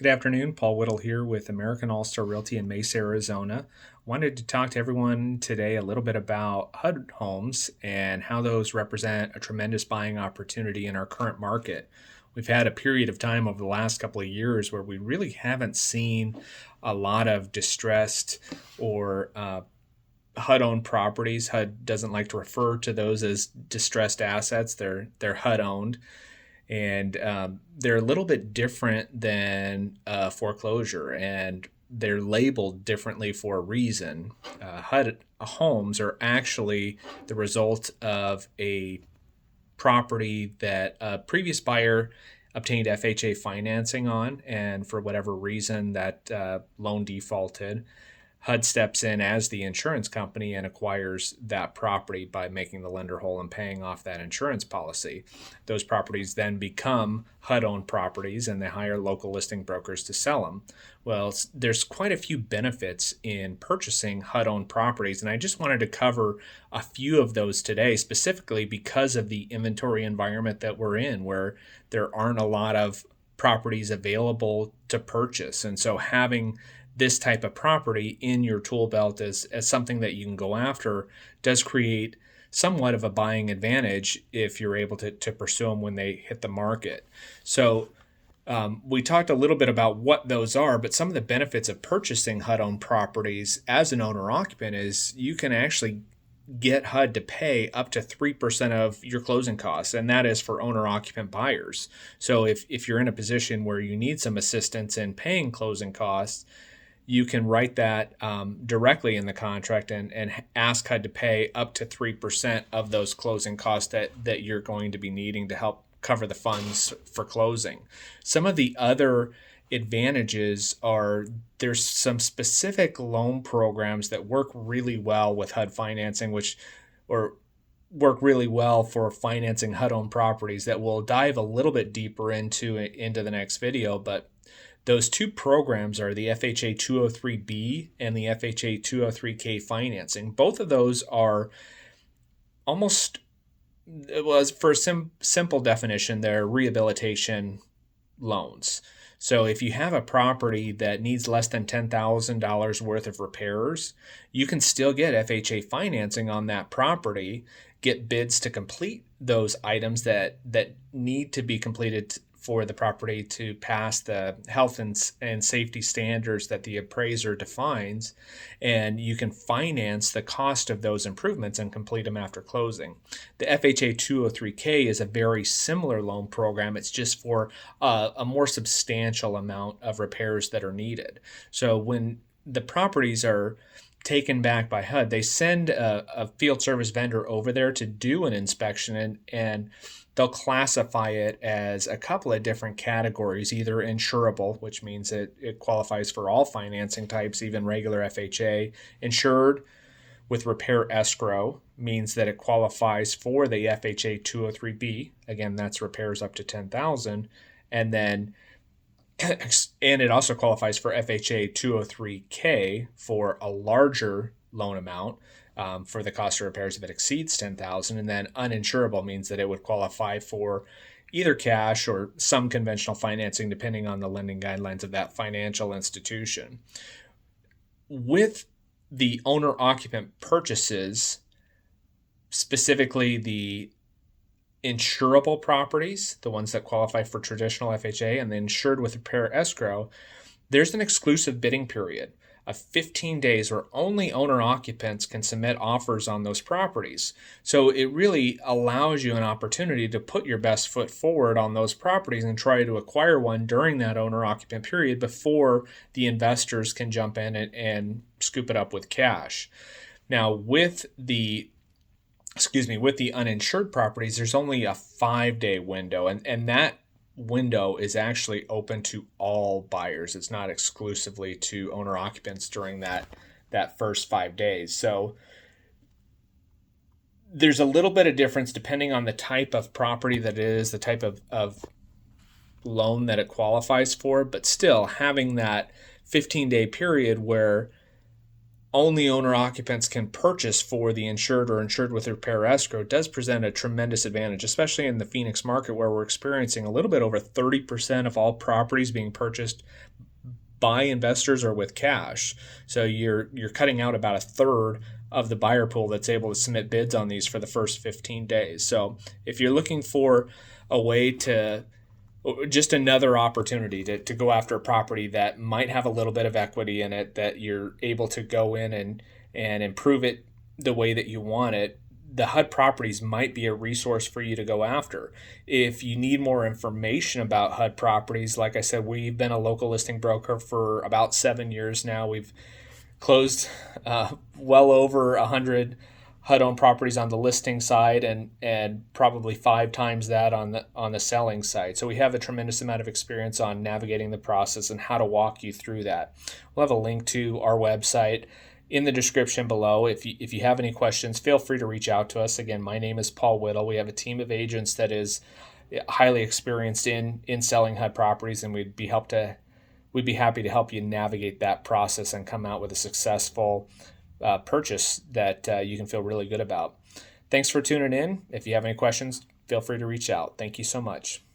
Good afternoon. Paul Whittle here with American Allstar Realty in Mesa, Arizona. Wanted to talk to everyone today a little bit about HUD homes and how those represent a tremendous buying opportunity in our current market. We've had a period of time over the last couple of years where we really haven't seen a lot of distressed or HUD-owned properties. HUD doesn't like to refer to those as distressed assets. They're HUD-owned. And they're a little bit different than foreclosure, and they're labeled differently for a reason. HUD homes are actually the result of a property that a previous buyer obtained FHA financing on, and for whatever reason that loan defaulted. HUD steps in as the insurance company and acquires that property by making the lender whole and paying off that insurance policy. Those properties then become HUD-owned properties, and they hire local listing brokers to sell them. Well, there's quite a few benefits in purchasing HUD-owned properties, and I just wanted to cover a few of those today, specifically because of the inventory environment that we're in, where there aren't a lot of properties available to purchase. And so having this type of property in your tool belt as something that you can go after does create somewhat of a buying advantage if you're able to pursue them when they hit the market. So we talked a little bit about what those are, but some of the benefits of purchasing HUD-owned properties as an owner-occupant is you can actually get HUD to pay up to 3% of your closing costs, and that is for owner-occupant buyers. So if you're in a position where you need some assistance in paying closing costs, you can write that directly in the contract and ask HUD to pay up to 3% of those closing costs that you're going to be needing to help cover the funds for closing. Some of the other advantages are there's some specific loan programs that work really well with HUD financing, or work really well for financing HUD-owned properties that we'll dive a little bit deeper into the next video. But those two programs are the FHA 203B and the FHA 203K financing. Both of those are almost, well, for a simple definition, they're rehabilitation loans. So if you have a property that needs less than $10,000 worth of repairs, you can still get FHA financing on that property, get bids to complete those items that need to be completed for the property to pass the health and safety standards that the appraiser defines, and you can finance the cost of those improvements and complete them after closing. The FHA 203K is a very similar loan program. It's just for a more substantial amount of repairs that are needed. So when the properties are taken back by HUD, they send a field service vendor over there to do an inspection, and they'll classify it as a couple of different categories, either insurable, which means it qualifies for all financing types, even regular FHA. Insured with repair escrow means that it qualifies for the FHA 203B. Again, that's repairs up to $10,000. And then and it also qualifies for FHA 203K for a larger loan amount. For the cost of repairs if it exceeds $10,000, and then uninsurable means that it would qualify for either cash or some conventional financing, depending on the lending guidelines of that financial institution. With the owner-occupant purchases, specifically the insurable properties, the ones that qualify for traditional FHA, and the insured with repair escrow, there's an exclusive bidding period of 15 days where only owner-occupants can submit offers on those properties. So it really allows you an opportunity to put your best foot forward on those properties and try to acquire one during that owner-occupant period before the investors can jump in and scoop it up with cash. Now, with the uninsured properties, there's only a 5-day window, and that window is actually open to all buyers. It's not exclusively to owner occupants during that first 5 days. So there's a little bit of difference depending on the type of property that it is, the type of loan that it qualifies for, but still having that 15-day period where only owner occupants can purchase for the insured or insured with repair escrow does present a tremendous advantage, especially in the Phoenix market where we're experiencing a little bit over 30% of all properties being purchased by investors or with cash. So you're cutting out about a third of the buyer pool that's able to submit bids on these for the first 15 days. So if you're looking for a way to just another opportunity to go after a property that might have a little bit of equity in it, that you're able to go in and improve it the way that you want it, the Hud Properties might be a resource for you to go after. If you need more information about Hud Properties, like I said, we've been a local listing broker for about 7 years now. We've closed well over 100 HUD-owned properties on the listing side, and probably 5 times that on the selling side. So we have a tremendous amount of experience on navigating the process and how to walk you through that. We'll have a link to our website in the description below. If you have any questions, feel free to reach out to us. Again, my name is Paul Whittle. We have a team of agents that is highly experienced in selling HUD properties, and we'd be happy to help you navigate that process and come out with a successful purchase that you can feel really good about. Thanks for tuning in. If you have any questions, feel free to reach out. Thank you so much.